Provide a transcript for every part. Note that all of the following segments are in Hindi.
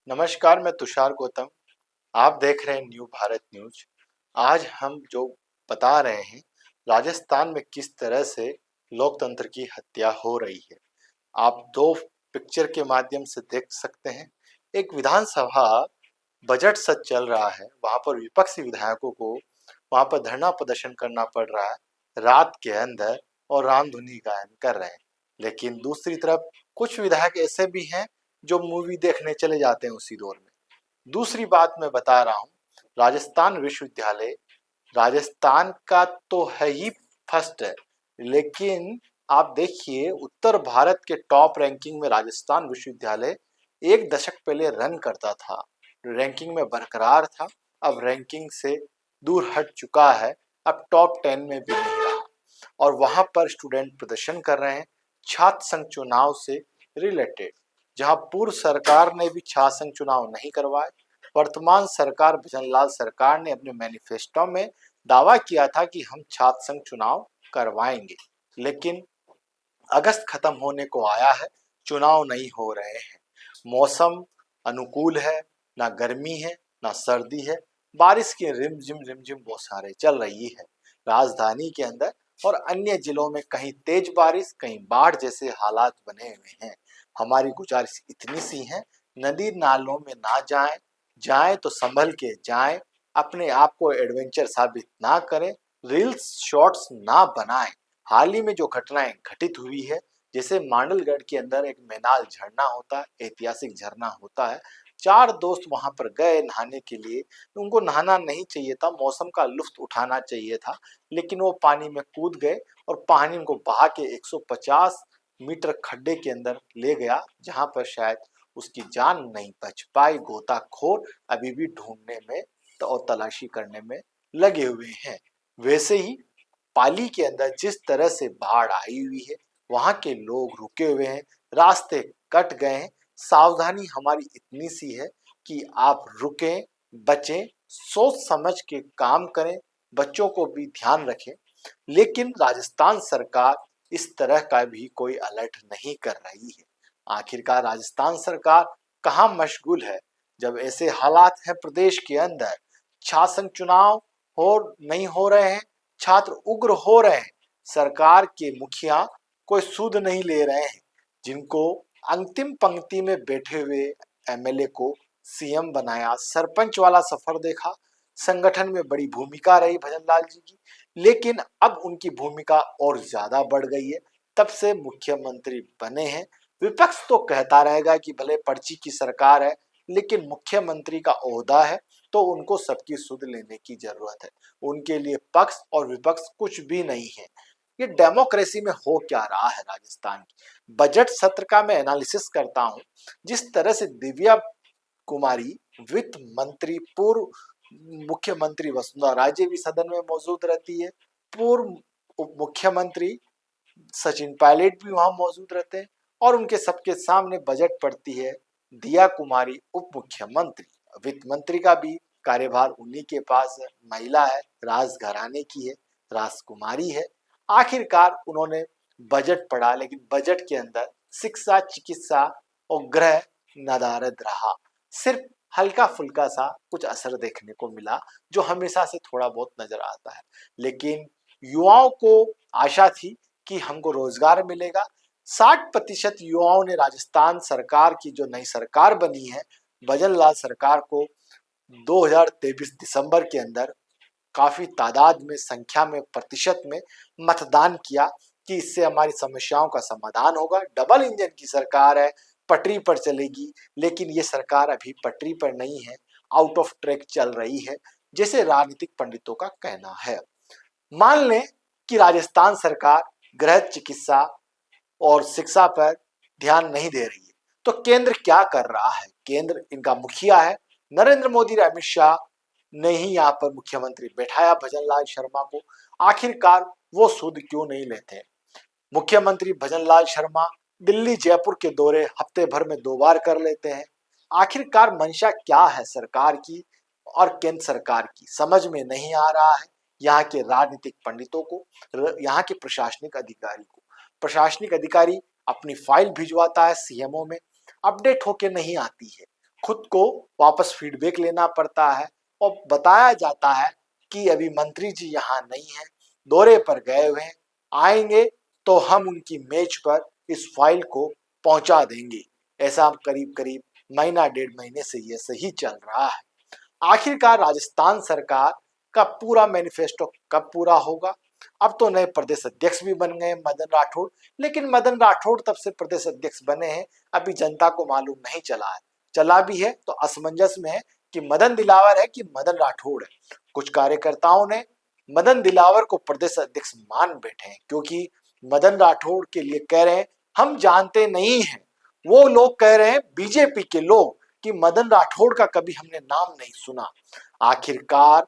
नमस्कार, मैं तुषार गौतम। आप देख रहे हैं न्यू भारत न्यूज। आज हम जो बता रहे हैं, राजस्थान में किस तरह से लोकतंत्र की हत्या हो रही है। आप दो पिक्चर के माध्यम से देख सकते हैं। एक विधानसभा बजट सत्र चल रहा है, वहां पर विपक्षी विधायकों को वहां पर धरना प्रदर्शन करना पड़ रहा है रात के अंदर, और रामधुनी गायन कर रहे हैं। लेकिन दूसरी तरफ कुछ विधायक ऐसे भी हैं जो मूवी देखने चले जाते हैं उसी दौर में। दूसरी बात मैं बता रहा हूँ, राजस्थान विश्वविद्यालय राजस्थान का तो है ही फर्स्ट है, लेकिन आप देखिए उत्तर भारत के टॉप रैंकिंग में राजस्थान विश्वविद्यालय एक दशक पहले रन करता था, रैंकिंग में बरकरार था। अब रैंकिंग से दूर हट चुका है, अब टॉप 10 में भी नहीं रहा। और वहां पर स्टूडेंट प्रदर्शन कर रहे हैं छात्र संघ चुनाव से रिलेटेड, जहां पूर्व सरकार ने भी छात्र संघ चुनाव नहीं करवाए। वर्तमान सरकार भजनलाल सरकार ने अपने मैनिफेस्टो में दावा किया था कि हम छात्र संघ चुनाव करवाएंगे, लेकिन अगस्त खत्म होने को आया है, चुनाव नहीं हो रहे हैं। मौसम अनुकूल है, ना गर्मी है ना सर्दी है, बारिश की रिमझिम बौछारें चल रही है राजधानी के अंदर, और अन्य जिलों में कहीं तेज बारिश कहीं बाढ़ जैसे हालात बने हुए हैं। हमारी गुजारिश इतनी सी है, नदी नालों में ना जाएं, जाएं तो संभल के जाएं, अपने आप को एडवेंचर साबित ना करें, रील्स शॉर्ट्स ना बनाएं। हाल ही में जो घटनाएं घटित हुई है, जैसे मांडलगढ़ के अंदर एक मैनाल झरना होता है, ऐतिहासिक झरना होता है। चार दोस्त वहां पर गए नहाने के लिए, उनको नहाना नहीं चाहिए था, मौसम का लुत्फ उठाना चाहिए था, लेकिन वो पानी में कूद गए और पानी उनको बहा के 150 मीटर खड्डे के अंदर ले गया, जहां पर शायद उसकी जान नहीं बच पाई। गोताखोर अभी भी ढूंढने में और तलाशी करने में लगे हुए हैं। वैसे ही पाली के अंदर जिस तरह से बाढ़ आई हुई है, वहां के लोग रुके हुए हैं, रास्ते कट गए हैं। सावधानी हमारी इतनी सी है कि आप रुकें, बचें, सोच समझ के काम करें, बच्चों को भी ध्यान रखें। लेकिन राजस्थान सरकार इस तरह का भी कोई अलर्ट नहीं कर रही है। आखिरकार राजस्थान सरकार कहाँ मशगूल है, जब ऐसे हालात हैं प्रदेश के अंदर। शासन चुनाव हो नहीं हो रहे हैं, छात्र उग्र हो रहे हैं, सरकार के मुखिया कोई सूद नहीं ले रहे हैं, जिनको अंतिम पंक्ति में बैठे हुए एमएलए को सीएम बनाया, सरपंच वाला सफर देखा, संगठन में बड़ी भूमिका रही भजनलाल जी की, लेकिन अब उनकी भूमिका और ज्यादा बढ़ गई है। तब से मुख्यमंत्री बने हैं। विपक्ष तो कहता रहेगा कि भले पर्ची की सरकार है, लेकिन मुख्यमंत्री का ओहदा है, तो उनको सबकी सुध लेने की जरूरत है। उनके लिए पक्ष और विपक्ष कुछ भी नहीं है। ये डेमोक्रेसी में हो क्या रहा है राजस्थान की। बजट सत्र का मैं एनालिसिस करता हूं, जिस तरह से दिव्या कुमारी वित्त मंत्री, पूर्व मुख्यमंत्री वसुंधरा राजे भी सदन में मौजूद रहती है, पूर्व उप मुख्यमंत्री सचिन पायलट भी वहां मौजूद रहते हैं, और उनके सबके सामने बजट पढ़ती है दिया कुमारी उप मुख्यमंत्री। वित्त मंत्री का भी कार्यभार उन्हीं के पास है, महिला है, राजघराने की है, राजकुमारी है। आखिरकार उन्होंने बजट पढ़ा, लेकिन बजट के अंदर शिक्षा, चिकित्सा और गृह नदारद रहा। सिर्फ हल्का फुल्का सा कुछ असर देखने को मिला, जो हमेशा से थोड़ा बहुत नजर आता है। लेकिन युवाओं को आशा थी कि हमको रोजगार मिलेगा। 60% युवाओं ने राजस्थान सरकार की, जो नई सरकार बनी है भजनलाल सरकार को, 2023 दिसंबर के अंदर काफी तादाद में, संख्या में, प्रतिशत में मतदान किया कि इससे हमारी समस्याओं का समाधान होगा। डबल इंजन की सरकार है, पटरी पर चलेगी, लेकिन ये सरकार अभी पटरी पर नहीं है, आउट ऑफ ट्रैक चल रही है, जैसे राजनीतिक पंडितों का कहना है। मान लें कि राजस्थान सरकार गृह, चिकित्सा और शिक्षा पर ध्यान नहीं दे रही है, तो केंद्र क्या कर रहा है। केंद्र इनका मुखिया है नरेंद्र मोदी, अमित शाह ने ही यहाँ पर मुख्यमंत्री बैठाया भजनलाल शर्मा को। आखिरकार वो सुध क्यों नहीं लेते। मुख्यमंत्री भजनलाल शर्मा दिल्ली जयपुर के दौरे हफ्ते भर में 2 बार कर लेते हैं। आखिरकार मंशा क्या है सरकार की और केंद्र सरकार की, समझ में नहीं आ रहा है। यहाँ के राजनीतिक पंडितों को, यहाँ के प्रशासनिक अधिकारी को। प्रशासनिक अधिकारी अपनी फाइल भिजवाता है सीएमओ में, अपडेट होके नहीं आती है। खुद को वापस फीडबैक लेना पड़ता है और बताया जाता है कि अभी मंत्री जी यहाँ नहीं है, दौरे पर गए हुए हैं, आएंगे तो हम उनकी मेज पर इस फाइल को पहुंचा देंगे। ऐसा करीब करीब महीना 1.5 महीने से ये सही चल रहा है। आखिरकार राजस्थान सरकार का पूरा मैनिफेस्टो कब पूरा होगा? अब तो नए प्रदेश अध्यक्ष भी बन गए मदन राठौड़, लेकिन मदन राठौड़ तब से प्रदेश अध्यक्ष बने हैं, अभी जनता को मालूम नहीं चला है। चला भी है तो असमंजस में है कि मदन दिलावर है कि मदन राठौड़ है। कुछ कार्यकर्ताओं ने मदन दिलावर को प्रदेश अध्यक्ष मान बैठे हैं, क्योंकि मदन राठौड़ के लिए कह रहे हैं हम जानते नहीं हैं। वो लोग कह रहे हैं, बीजेपी के लोग, कि मदन राठौड़ का कभी हमने नाम नहीं सुना। आखिरकार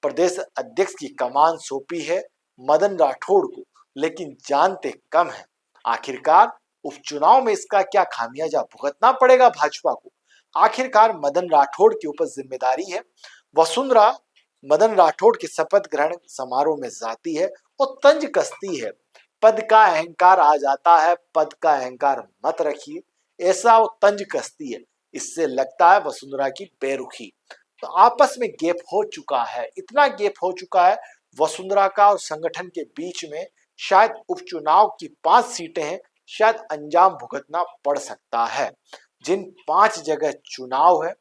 प्रदेश अध्यक्ष की कमान सौंपी है मदन राठौड़ को, लेकिन जानते कम है। आखिरकार उपचुनाव में इसका क्या खामियाजा भुगतना पड़ेगा भाजपा को? आखिरकार मदन राठौड़ के ऊपर जिम्मेदारी है। वसुंधरा मदन राठौड़ के शपथ ग्रहण समारोह में जाती है और तंज कसती है, पद का अहंकार आ जाता है, पद का अहंकार मत रखिए, ऐसा वो तंज कसती है। इससे लगता है वसुंधरा की बेरुखी। तो आपस में गैप हो चुका है, इतना गैप हो चुका है वसुंधरा का और संगठन के बीच में। शायद उपचुनाव की 5 सीटें हैं, शायद अंजाम भुगतना पड़ सकता है। जिन 5 जगह चुनाव है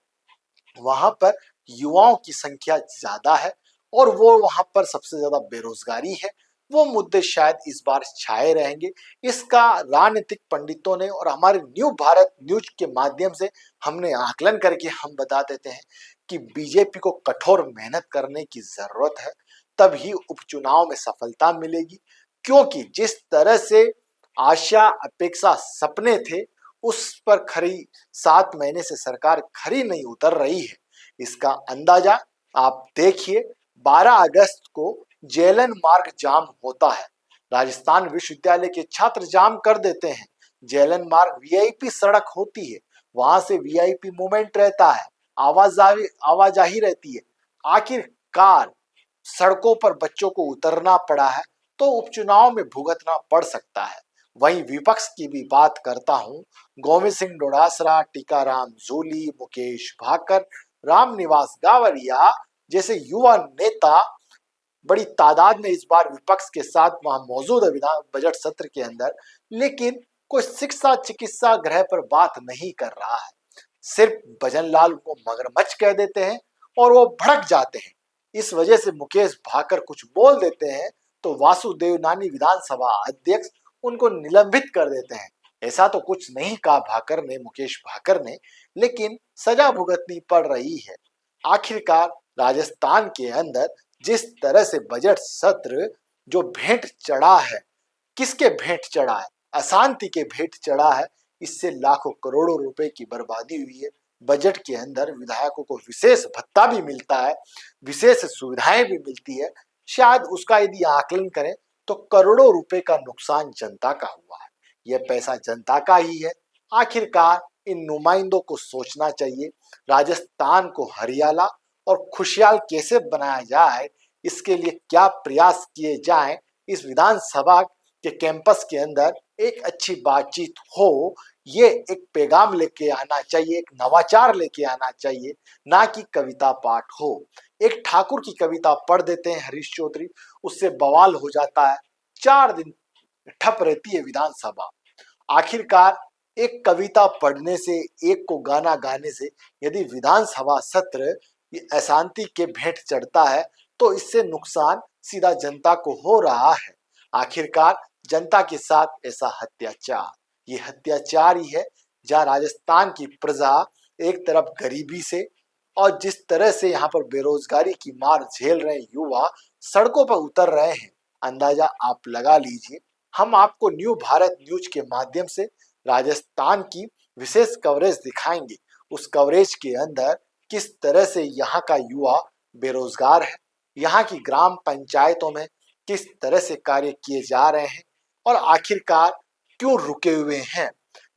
वहां पर युवाओं की संख्या ज्यादा है और वो वहां पर सबसे ज्यादा बेरोजगारी है। वो मुद्दे शायद इस बार छाए रहेंगे। इसका राजनीतिक पंडितों ने और हमारे न्यू भारत न्यूज के माध्यम से हमने आकलन करके हम बता देते हैं कि बीजेपी को कठोर मेहनत करने की जरूरत है, तभी उपचुनाव में सफलता मिलेगी। क्योंकि जिस तरह से आशा अपेक्षा सपने थे उस पर खरी 7 महीने से सरकार खरी नहीं उतर रही है। इसका अंदाजा आप देखिए, 12 अगस्त को जेलन मार्ग जाम होता है। राजस्थान विश्वविद्यालय के छात्र जाम कर देते हैं। जेलन मार्ग वीआईपी सड़क होती है, वहां से वीआईपी मूवमेंट रहता है, आवाजाही रहती है। आखिरकार सड़कों पर बच्चों को उतरना पड़ा है, तो उपचुनाव में भुगतना पड़ सकता है। वहीं विपक्ष की भी बात करता हूं, गोविंद सिंह डोटासरा, टीकाराम जूली, मुकेश भाकर, रामनिवास गावरिया जैसे युवा नेता बड़ी तादाद में इस बार विपक्ष के साथ वहां मौजूद है विधान बजट सत्र के अंदर, लेकिन कोई शिक्षा चिकित्सा गृह पर बात नहीं कर रहा है। सिर्फ भजन लाल को मगरमच्छ कह देते हैं और वो भड़क जाते हैं। इस वजह से मुकेश भाकर कुछ बोल देते हैं तो वासुदेव नानी विधानसभा अध्यक्ष उनको निलंबित कर देते हैं। ऐसा तो कुछ नहीं कहा भाकर ने, मुकेश भाकर ने, लेकिन सजा भुगतनी पड़ रही है। आखिरकार राजस्थान के अंदर जिस तरह से बजट सत्र जो भेंट चढ़ा है, किसके भेंट चढ़ा है? अशांति के भेंट चढ़ा है। इससे लाखों करोड़ों रुपए की बर्बादी हुई है। बजट के अंदर विधायकों को विशेष भत्ता भी मिलता है, विशेष सुविधाएं भी मिलती है। शायद उसका यदि आकलन करें तो करोड़ों रुपए का नुकसान जनता का हुआ है। यह पैसा जनता का ही है। आखिरकार इन नुमाइंदों को सोचना चाहिए, राजस्थान को हरियाला और खुशहाल कैसे बनाया जाए, इसके लिए क्या प्रयास किए जाएं। इस विधानसभा के कैंपस के अंदर एक अच्छी बातचीत हो, ये एक पैगाम लेके आना चाहिए, एक नवाचार लेके आना चाहिए, ना कि कविता पाठ हो। एक ठाकुर की कविता पढ़ देते हैं हरीश चौधरी, उससे बवाल हो जाता है, 4 दिन ठप रहती है विधानसभा। आखिरकार एक कविता पढ़ने से, एक को गाना गाने से यदि विधानसभा सत्र अशांति के भेंट चढ़ता है तो इससे नुकसान सीधा जनता को हो रहा है। आखिरकार जनता के साथ ऐसा अत्याचार, ये अत्याचार ही है जहां राजस्थान की प्रजा एक तरफ गरीबी से और जिस तरह से यहाँ पर बेरोजगारी की मार झेल रहे युवा सड़कों पर उतर रहे हैं, अंदाजा आप लगा लीजिए। हम आपको न्यू भारत न्यूज के माध्यम से राजस्थान की विशेष कवरेज दिखाएंगे। उस कवरेज के अंदर किस तरह से यहाँ का युवा बेरोजगार है, यहाँ की ग्राम पंचायतों में किस तरह से कार्य किए जा रहे हैं और आखिरकार क्यों रुके हुए हैं,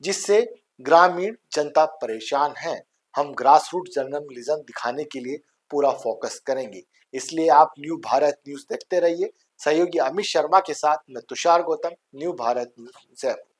जिससे ग्रामीण जनता परेशान है। हम ग्रास रूट जर्नलिज्म दिखाने के लिए पूरा फोकस करेंगे, इसलिए आप न्यू भारत न्यूज देखते रहिए। सहयोगी अमित शर्मा के साथ मैं तुषार गौतम, न्यू भारत न्यूज जयपुर।